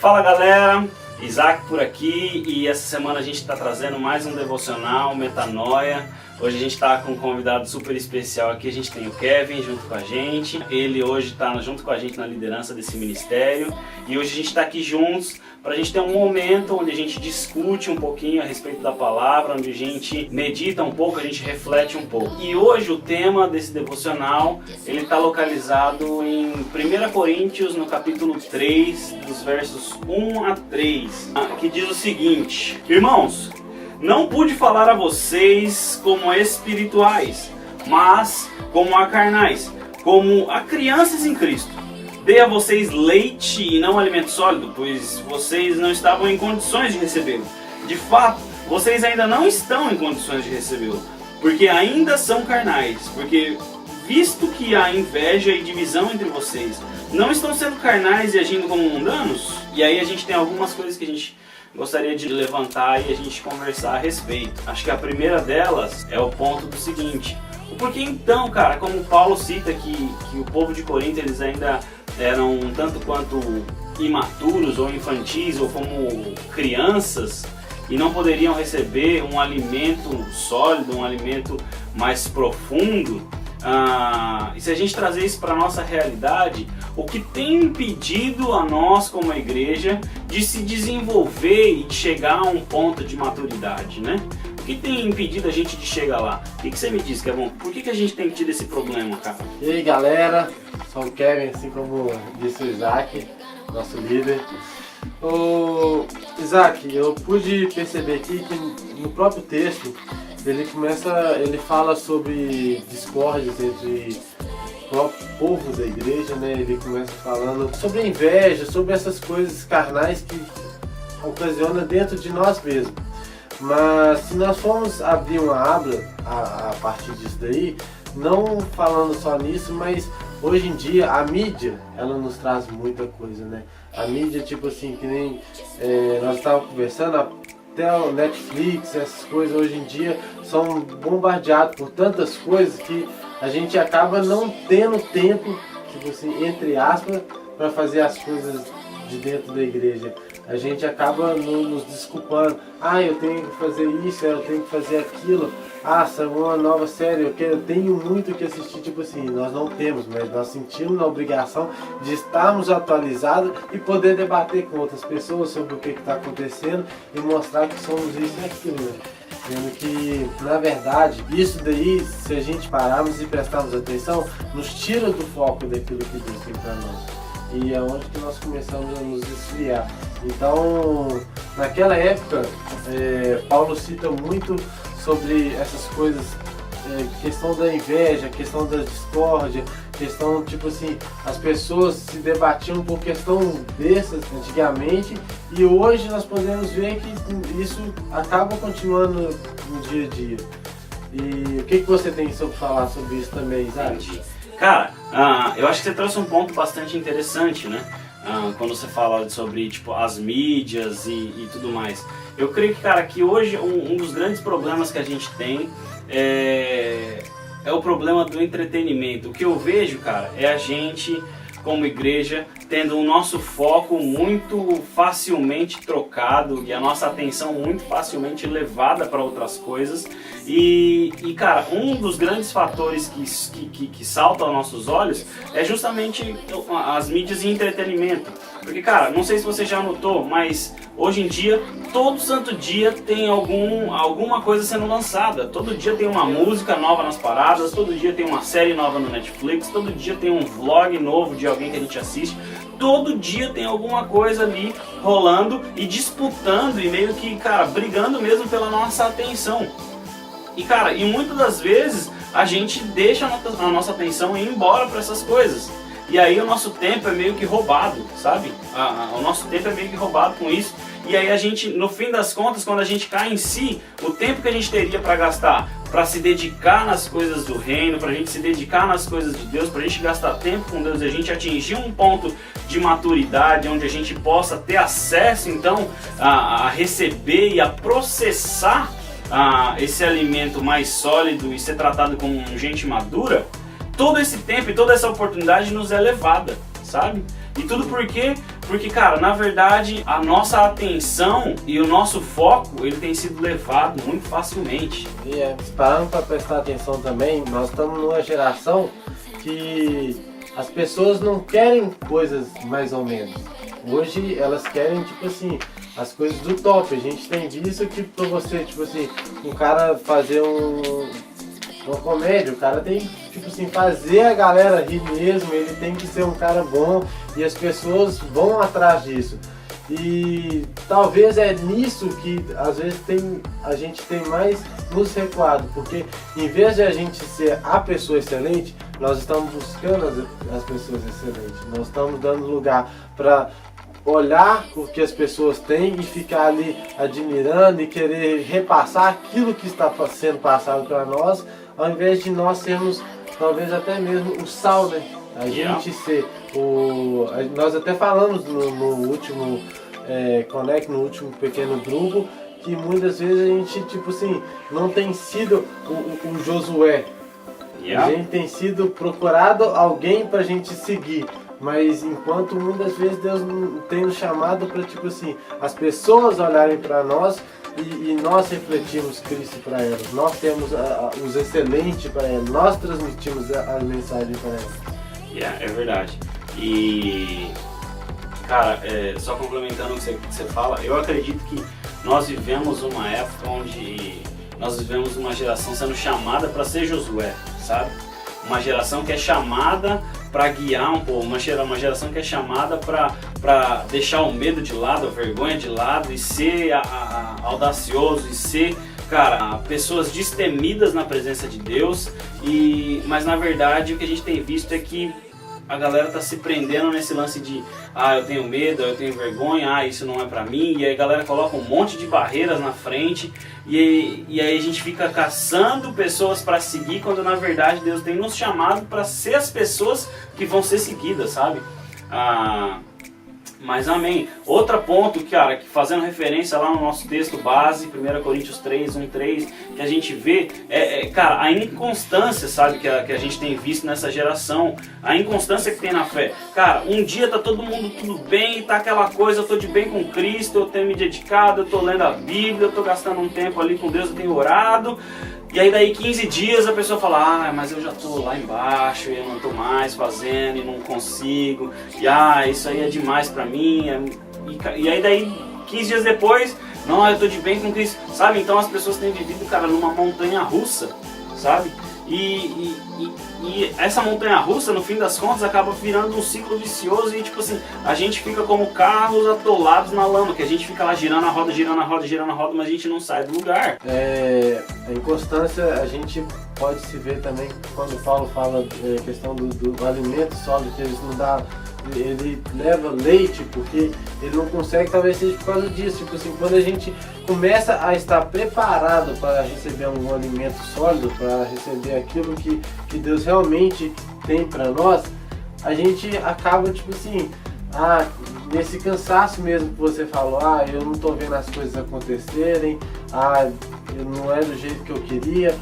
Fala galera, Isaac por aqui e essa semana a gente está trazendo mais um devocional, Metanoia. Hoje a gente está com um convidado super especial aqui, a gente tem o Kevin junto com a gente. Ele hoje está junto com a gente na liderança desse ministério e hoje a gente está aqui juntos para a gente ter um momento onde a gente discute um pouquinho a respeito da palavra, onde a gente medita um pouco, a gente reflete um pouco. E hoje o tema desse devocional, ele está localizado em 1 Coríntios, no capítulo 3, dos versos 1 a 3, que diz o seguinte: Irmãos, não pude falar a vocês como espirituais, mas como a carnais, como a crianças em Cristo. Dei a vocês leite e não alimento sólido, pois vocês não estavam em condições de recebê-lo. De fato, vocês ainda não estão em condições de recebê-lo, porque ainda são carnais, porque visto que há inveja e divisão entre vocês, não estão sendo carnais e agindo como mundanos? E aí a gente tem algumas coisas que a gente gostaria de levantar e a gente conversar a respeito. Acho que a primeira delas é o ponto do seguinte: porque então, cara, como Paulo cita que o povo de Corinto eles ainda eram tanto quanto imaturos ou infantis ou como crianças e não poderiam receber um alimento sólido, um alimento mais profundo. E se a gente trazer isso para a nossa realidade, o que tem impedido a nós como a igreja de se desenvolver e de chegar a um ponto de maturidade, né? O que tem impedido a gente de chegar lá? O que você me diz, Kevin? Por que a gente tem tido esse problema, cara? E aí galera, sou o Kevin, assim como disse o Isaac, nosso líder. Isaac, eu pude perceber aqui que no próprio texto ele fala sobre discórdias entre o povo da igreja, né? Ele começa falando sobre a inveja, sobre essas coisas carnais que ocasiona dentro de nós mesmos. Mas se nós formos abrir uma aba a partir disso daí, não falando só nisso, mas hoje em dia a mídia, ela nos traz muita coisa, né? A mídia, tipo assim, que nem nós estávamos conversando, até o Netflix, essas coisas hoje em dia são bombardeados por tantas coisas que a gente acaba não tendo tempo, tipo assim, entre aspas, para fazer as coisas de dentro da igreja. A gente acaba nos desculpando. Eu tenho que fazer isso, eu tenho que fazer aquilo. Saiu uma nova série, eu tenho muito que assistir. Tipo assim, nós não temos, mas nós sentimos a obrigação de estarmos atualizados e poder debater com outras pessoas sobre o que está acontecendo e mostrar que somos isso e aquilo, né? Vendo que, na verdade, isso daí, se a gente pararmos e prestarmos atenção, nos tira do foco daquilo que Deus tem para nós. E é onde que nós começamos a nos desviar. Então, naquela época, Paulo cita muito sobre essas coisas, questão da inveja, questão da discórdia, questão, tipo assim, as pessoas se debatiam por questão dessas antigamente, e hoje nós podemos ver que isso acaba continuando no dia a dia. E o que você tem sobre falar sobre isso também, Isaac? Cara, eu acho que você trouxe um ponto bastante interessante, né? Quando você fala sobre tipo, as mídias e tudo mais. Eu creio que, cara, que hoje um dos grandes problemas que a gente tem é o problema do entretenimento. O que eu vejo, cara, é a gente, como igreja, tendo o nosso foco muito facilmente trocado e a nossa atenção muito facilmente levada para outras coisas. E cara, um dos grandes fatores que saltam aos nossos olhos é justamente as mídias e entretenimento. Porque, cara, não sei se você já notou, mas hoje em dia, todo santo dia tem alguma coisa sendo lançada. Todo dia tem uma música nova nas paradas, todo dia tem uma série nova no Netflix, todo dia tem um vlog novo de alguém que a gente assiste. Todo dia tem alguma coisa ali rolando e disputando e meio que, cara, brigando mesmo pela nossa atenção. E, cara, e muitas das vezes a gente deixa a nossa atenção ir embora para essas coisas. E aí o nosso tempo é meio que roubado, sabe? O nosso tempo é meio que roubado com isso. E aí a gente, no fim das contas, quando a gente cai em si, o tempo que a gente teria para gastar, para se dedicar nas coisas do reino, para a gente se dedicar nas coisas de Deus, para a gente gastar tempo com Deus e a gente atingir um ponto de maturidade, onde a gente possa ter acesso, então, a receber e a processar esse alimento mais sólido e ser tratado como gente madura, todo esse tempo e toda essa oportunidade nos é levada, sabe? E tudo por quê? Porque, cara, na verdade, a nossa atenção e o nosso foco, ele tem sido levado muito facilmente. E parando para prestar atenção também, nós estamos numa geração que as pessoas não querem coisas mais ou menos. Hoje elas querem, tipo assim, as coisas do top. A gente tem visto que pra você, tipo assim, um cara fazer uma comédia, o cara tem que, tipo assim, fazer a galera rir mesmo, ele tem que ser um cara bom e as pessoas vão atrás disso. E talvez é nisso que às vezes a gente tem mais nos recuado, porque em vez de a gente ser a pessoa excelente, nós estamos buscando as pessoas excelentes, nós estamos dando lugar para olhar o que as pessoas têm e ficar ali admirando e querer repassar aquilo que está sendo passado para nós, ao invés de nós sermos talvez até mesmo o sal, né? A gente ser nós até falamos no último Connect, no último pequeno grupo, que muitas vezes a gente, tipo assim, não tem sido o Josué. A gente tem sido procurado alguém pra gente seguir. Mas enquanto muitas vezes Deus tem nos chamado para, tipo assim, as pessoas olharem para nós e nós refletimos Cristo para elas. Nós temos os excelentes para elas. Nós transmitimos a mensagem para elas. É verdade. E, cara, só complementando o que você fala, eu acredito que nós vivemos uma época onde nós vivemos uma geração sendo chamada para ser Josué, sabe? Uma geração que é chamada para guiar um povo, uma geração que é chamada para deixar o medo de lado, a vergonha de lado e ser audacioso e ser, cara, pessoas destemidas na presença de Deus. Mas na verdade o que a gente tem visto é que a galera tá se prendendo nesse lance de eu tenho medo, eu tenho vergonha, isso não é pra mim, e aí a galera coloca um monte de barreiras na frente e aí a gente fica caçando pessoas para seguir, quando na verdade Deus tem nos chamado para ser as pessoas que vão ser seguidas, sabe? Mas amém. Outro ponto, cara, que fazendo referência lá no nosso texto base, 1 Coríntios 3, 1-3, que a gente vê, cara, a inconstância, sabe, que a gente tem visto nessa geração, a inconstância que tem na fé. Cara, um dia tá todo mundo tudo bem, tá aquela coisa, eu tô de bem com Cristo, eu tenho me dedicado, eu tô lendo a Bíblia, eu tô gastando um tempo ali com Deus, eu tenho orado. E aí daí 15 dias a pessoa fala, mas eu já tô lá embaixo e eu não tô mais fazendo e não consigo. E isso aí é demais pra mim. E aí daí 15 dias depois, não, eu tô de bem com Cristo. Sabe? Então as pessoas têm vivido, cara, numa montanha russa, sabe? E essa montanha russa, no fim das contas, acaba virando um ciclo vicioso e, tipo assim, a gente fica como carros atolados na lama, que a gente fica lá girando a roda, mas a gente não sai do lugar. A inconstância, a gente pode se ver também quando Paulo fala questão do alimento sólido, que ele leva leite, porque ele não consegue, talvez seja por causa disso. Tipo assim, quando a gente começa a estar preparado para receber um alimento sólido, para receber aquilo que Deus realmente tem para nós, a gente acaba, tipo assim, nesse cansaço mesmo que você falou, eu não tô vendo as coisas acontecerem, não é do jeito que eu queria,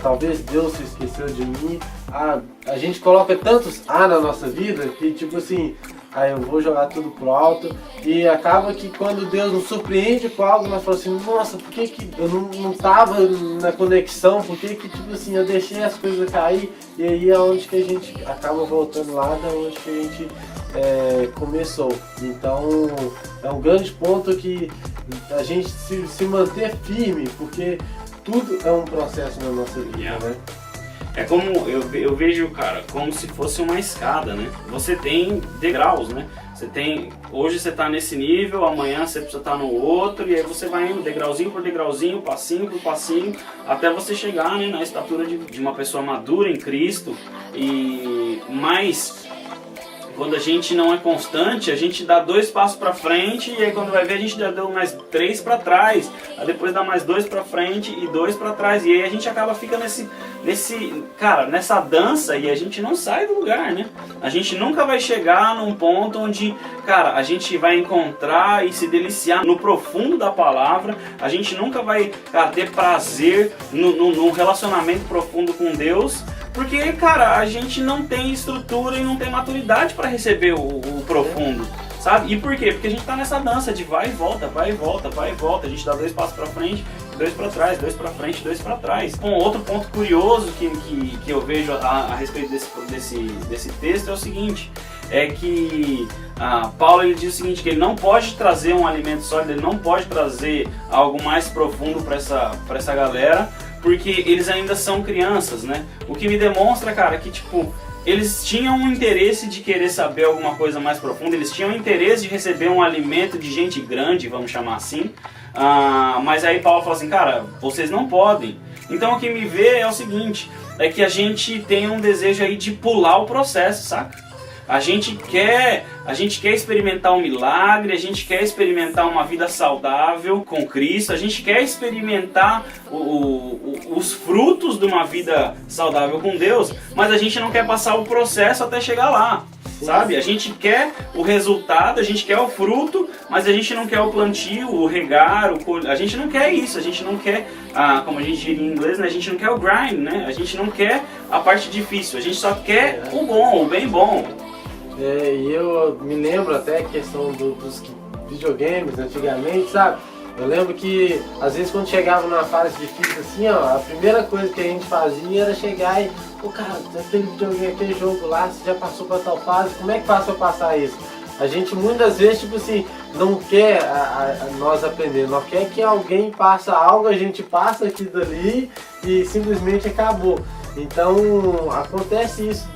talvez Deus se esqueceu de mim. A gente coloca tantos na nossa vida que, tipo assim, eu vou jogar tudo pro alto, e acaba que quando Deus nos surpreende com algo, nós falamos assim, nossa, por que eu não tava na conexão, por que tipo assim, eu deixei as coisas cair, e aí é onde que a gente acaba voltando lá da onde que a gente começou. Então é um grande ponto que a gente se manter firme, porque tudo é um processo na nossa vida, né? É como, eu vejo, cara, como se fosse uma escada, né? Você tem degraus, né? Hoje você tá nesse nível, amanhã você precisa estar no outro, e aí você vai indo degrauzinho por degrauzinho, passinho por passinho, até você chegar, né, na estatura de uma pessoa madura em Cristo. Mas quando a gente não é constante, a gente dá 2 passos para frente, e aí quando vai ver a gente já deu mais 3 para trás, aí depois dá mais 2 para frente e 2 para trás, e aí a gente fica nessa dança, e a gente não sai do lugar, né? A gente nunca vai chegar num ponto onde, cara, a gente vai encontrar e se deliciar no profundo da palavra, a gente nunca vai, cara, ter prazer num relacionamento profundo com Deus, Porque, cara, a gente não tem estrutura e não tem maturidade para receber o profundo, sabe? E por quê? Porque a gente tá nessa dança de vai e volta, vai e volta, vai e volta. A gente dá 2 passos para frente, 2 para trás, 2 para frente, 2 para trás. Um outro ponto curioso que eu vejo a respeito desse texto é o seguinte, é que Paulo ele diz o seguinte, que ele não pode trazer um alimento sólido, ele não pode trazer algo mais profundo para essa galera, porque eles ainda são crianças, né? O que me demonstra, cara, que tipo, eles tinham um interesse de querer saber alguma coisa mais profunda, eles tinham interesse de receber um alimento de gente grande, vamos chamar assim, mas aí Paulo fala assim, cara, vocês não podem. Então o que me vê é o seguinte, é que a gente tem um desejo aí de pular o processo, saca? A gente quer experimentar um milagre, a gente quer experimentar uma vida saudável com Cristo, a gente quer experimentar os frutos de uma vida saudável com Deus, mas a gente não quer passar o processo até chegar lá, sabe? A gente quer o resultado, a gente quer o fruto, mas a gente não quer o plantio, o regar, a gente não quer isso, a gente não quer, como a gente diria em inglês, né? A gente não quer o grind, né? A gente não quer a parte difícil, a gente só quer o bom, o bem bom. E eu me lembro até a questão dos videogames antigamente, sabe? Eu lembro que às vezes quando chegava numa fase difícil assim, ó, a primeira coisa que a gente fazia era chegar e, pô cara, aquele videogame, aquele jogo lá, você já passou pra tal fase, como é que faz pra passar isso? A gente muitas vezes, tipo assim, não quer nós aprender, nós quer que alguém passe algo, a gente passa aquilo dali e simplesmente acabou. Então acontece isso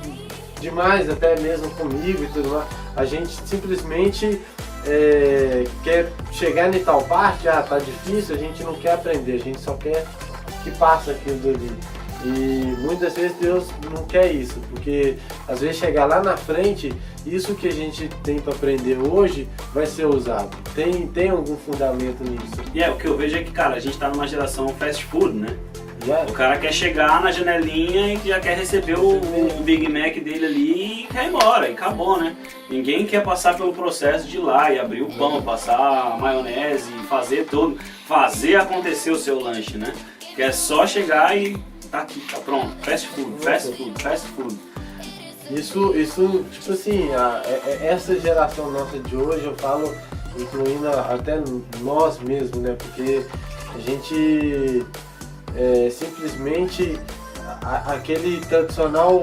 demais, até mesmo comigo e tudo mais. A gente simplesmente quer chegar em tal parte, tá difícil, a gente não quer aprender, a gente só quer que passe aquilo dali. E muitas vezes Deus não quer isso, porque às vezes chegar lá na frente, isso que a gente tem para aprender hoje vai ser usado. Tem algum fundamento nisso. E o que eu vejo é que, cara, a gente tá numa geração fast food, né? Yeah. O cara quer chegar na janelinha e já quer receber o Big Mac dele ali e quer ir embora, e acabou, né? Ninguém quer passar pelo processo de ir lá e abrir o pão, passar a maionese, fazer tudo, fazer acontecer o seu lanche, né? Quer só chegar e tá aqui, tá pronto. Fast food, fast food, fast food. Isso tipo assim, essa geração nossa de hoje, eu falo, incluindo até nós mesmos, né? Porque a gente simplesmente aquele tradicional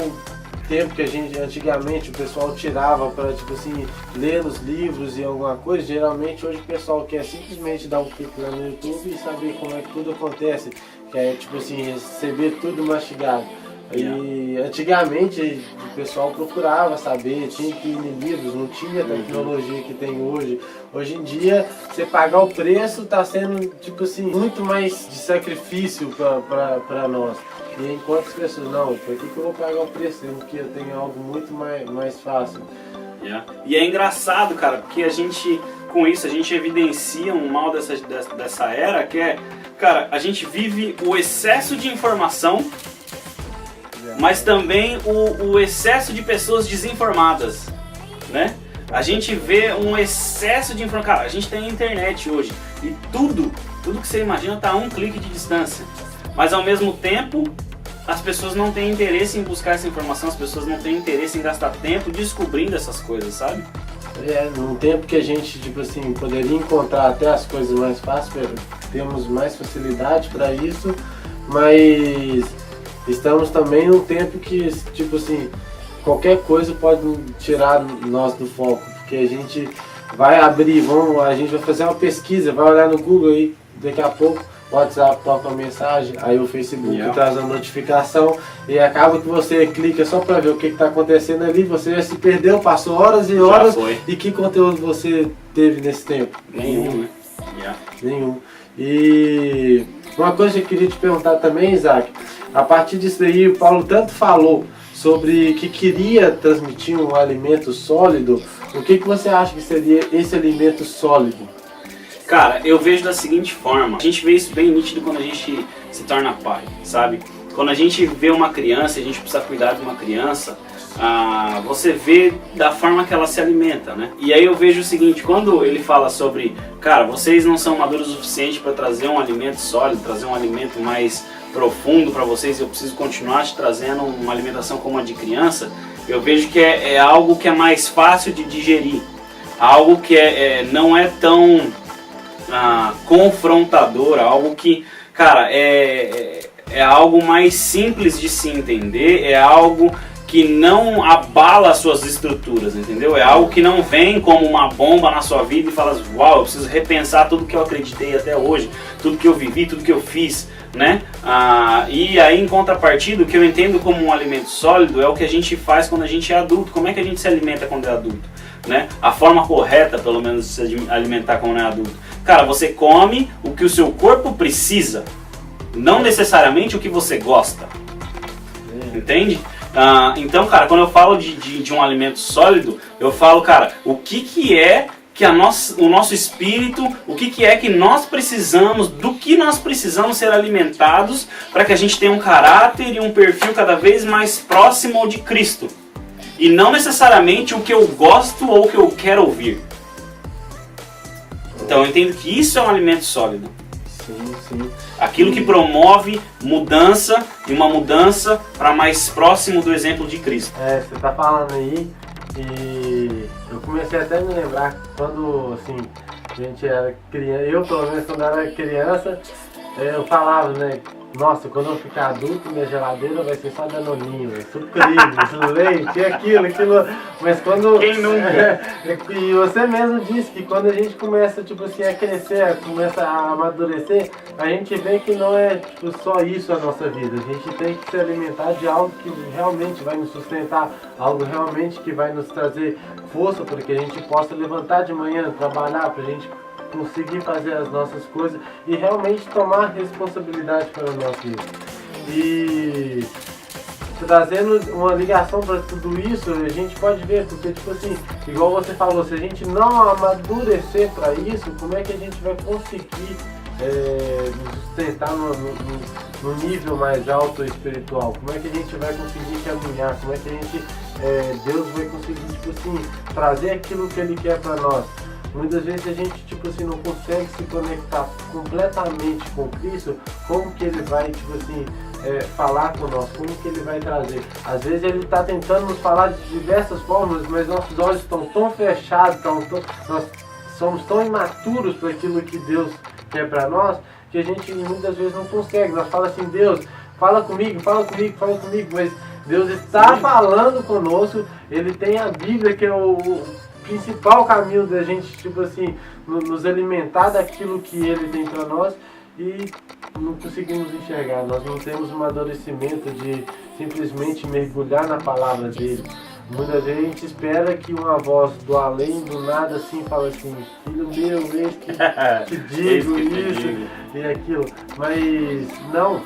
tempo que a gente antigamente o pessoal tirava para tipo assim ler os livros e alguma coisa, geralmente hoje o pessoal quer simplesmente dar um clique lá no YouTube e saber como é que tudo acontece, que é tipo assim receber tudo mastigado. E antigamente o pessoal procurava saber, tinha que ir em livros, não tinha a tecnologia que tem hoje. Hoje em dia, você pagar o preço está sendo tipo assim, muito mais de sacrifício para nós. E enquanto as pessoas, não, por que eu vou pagar o preço? Porque eu tenho algo muito mais fácil. E é engraçado, cara, porque a gente, com isso, a gente evidencia um mal dessa era, que é, cara, a gente vive o excesso de informação, mas também o excesso de pessoas desinformadas, né? A gente vê um excesso de informação. Cara, a gente tem a internet hoje e tudo que você imagina está a um clique de distância. Mas ao mesmo tempo, as pessoas não têm interesse em buscar essa informação, as pessoas não têm interesse em gastar tempo descobrindo essas coisas, sabe? Num tempo que a gente, tipo assim, poderia encontrar até as coisas mais fáceis, temos mais facilidade para isso, mas estamos também num tempo que, tipo assim, qualquer coisa pode tirar nós do foco, porque a gente vai abrir, a gente vai fazer uma pesquisa, vai olhar no Google aí, daqui a pouco o WhatsApp toca uma mensagem, aí o Facebook traz uma notificação e acaba que você clica só para ver o que está acontecendo ali, você já se perdeu, passou horas e horas, e que conteúdo você teve nesse tempo? Nenhum, né? Nenhum. E uma coisa que eu queria te perguntar também, Isaac, a partir disso aí o Paulo tanto falou sobre que queria transmitir um alimento sólido, o que você acha que seria esse alimento sólido? Cara, eu vejo da seguinte forma, a gente vê isso bem nítido quando a gente se torna pai, sabe? Quando a gente vê uma criança, a gente precisa cuidar de uma criança, você vê da forma que ela se alimenta, né? E aí eu vejo o seguinte, quando ele fala sobre, cara, vocês não são maduros o suficiente para trazer um alimento sólido, trazer um alimento mais profundo para vocês, eu preciso continuar te trazendo uma alimentação como a de criança, eu vejo que é algo que é mais fácil de digerir, algo que não é tão confrontador, algo que, cara, é algo mais simples de se entender, é algo que não abala as suas estruturas, entendeu? É algo que não vem como uma bomba na sua vida e fala, uau, eu preciso repensar tudo que eu acreditei até hoje, tudo que eu vivi, tudo que eu fiz, né? E aí, em contrapartida, o que eu entendo como um alimento sólido é o que a gente faz quando a gente é adulto. Como é que a gente se alimenta quando é adulto, né? A forma correta, pelo menos, de se alimentar quando é adulto. Cara, você come o que o seu corpo precisa, não necessariamente o que você gosta, entende? Então, cara, quando eu falo de um alimento sólido, eu falo, cara, o que é que o nosso espírito, o que é que nós precisamos, do que nós precisamos ser alimentados para que a gente tenha um caráter e um perfil cada vez mais próximo de Cristo. E não necessariamente o que eu gosto ou o que eu quero ouvir. Então eu entendo que isso é um alimento sólido. Sim. Aquilo que promove mudança e uma mudança para mais próximo do exemplo de Cristo. Você tá falando aí e eu comecei até a me lembrar quando, assim, a gente era criança, eu pelo menos quando era criança, eu falava, né, nossa, quando eu ficar adulto, minha geladeira vai ser só danoninho, sucrilhos, leite, aquilo, mas quando... Quem nunca? E você mesmo disse que quando a gente começa, tipo assim, a crescer, começa a amadurecer, a gente vê que não é, tipo, só isso a nossa vida, a gente tem que se alimentar de algo que realmente vai nos sustentar, algo realmente que vai nos trazer força para que a gente possa levantar de manhã, trabalhar, para a gente conseguir fazer as nossas coisas e realmente tomar responsabilidade pela nossa vida. E trazendo uma ligação para tudo isso, a gente pode ver, porque tipo assim, igual você falou, se a gente não amadurecer para isso, como é que a gente vai conseguir nos sustentar no nível mais alto espiritual? Como é que a gente vai conseguir caminhar? Como é que a gente, Deus vai conseguir, tipo assim, trazer aquilo que Ele quer para nós? Muitas vezes a gente, tipo assim, não consegue se conectar completamente com Cristo. Como que Ele vai, tipo assim, falar conosco? Como que Ele vai trazer? Às vezes Ele está tentando nos falar de diversas formas, mas nossos olhos estão tão fechados, nós somos tão imaturos para aquilo que Deus quer para nós, que a gente muitas vezes não consegue. Nós falamos assim, Deus, fala comigo, mas Deus está falando conosco. Ele tem a Bíblia, que é o principal caminho da gente, tipo assim, nos alimentar daquilo que Ele tem para nós, e não conseguimos enxergar. Nós não temos um amadurecimento de simplesmente mergulhar na palavra dele. Muitas vezes a gente espera que uma voz do além, do nada, assim, fala assim, filho meu, eis que te digo isso e aquilo. Mas não,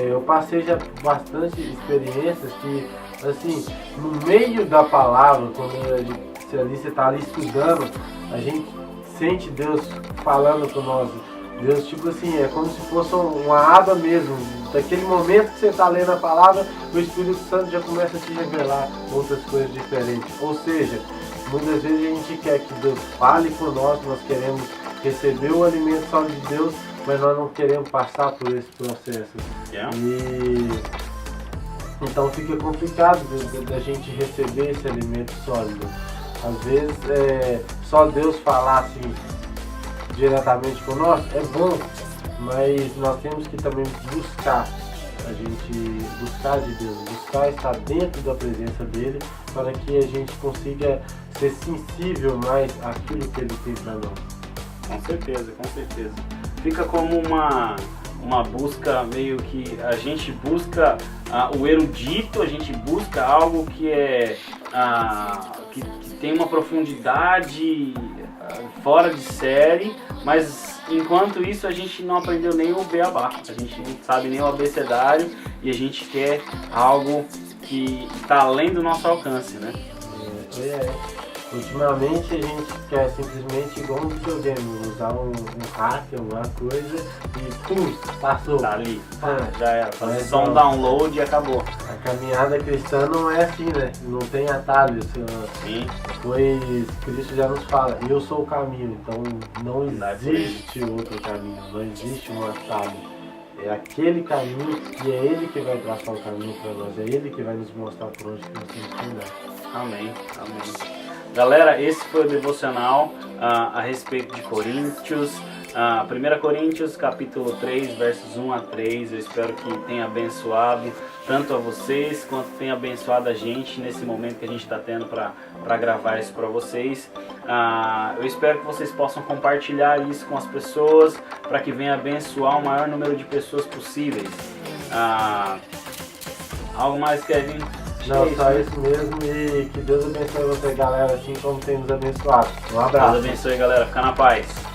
eu passei já bastante experiências que, assim, no meio da palavra, quando você está ali estudando, a gente sente Deus falando com nós. Deus, tipo assim, é como se fosse uma aba mesmo. Daquele momento que você está lendo a palavra, o Espírito Santo já começa a te revelar outras coisas diferentes. Ou seja, muitas vezes a gente quer que Deus fale com nós queremos receber o alimento só de Deus, mas nós não queremos passar por esse processo. E então fica complicado da gente receber esse alimento sólido. Às vezes, só Deus falar assim diretamente com nós é bom, mas nós temos que também buscar de Deus, buscar estar dentro da presença dele, para que a gente consiga ser sensível mais àquilo que ele tem para nós. Com certeza. Fica como uma busca, meio que a gente busca o erudito, a gente busca algo que que tem uma profundidade fora de série, mas enquanto isso a gente não aprendeu nem o beabá, a gente não sabe nem o abecedário, e a gente quer algo que está além do nosso alcance, né? Ultimamente a gente quer simplesmente, igual um videogame, usar um hack, alguma coisa e pum, passou. Tá ali, já era, fazer só um download e acabou. A caminhada cristã não é assim, né? Não tem atalho. Sim. Pois Cristo já nos fala, eu sou o caminho, então não existe outro caminho, não existe um atalho. é aquele caminho e é Ele que vai traçar o caminho para nós, é Ele que vai nos mostrar por onde que nós temos que andar. Amém, amém. Galera, esse foi o devocional a respeito de Coríntios. 1 Coríntios, capítulo 3, versos 1 a 3. Eu espero que tenha abençoado tanto a vocês quanto tenha abençoado a gente nesse momento que a gente está tendo para gravar isso para vocês. Eu espero que vocês possam compartilhar isso com as pessoas para que venha abençoar o maior número de pessoas possíveis. Algo mais, Kevin? Não, só isso mesmo, e que Deus abençoe você, galera, assim como tem nos abençoado. Um abraço. Deus abençoe, galera. Fica na paz.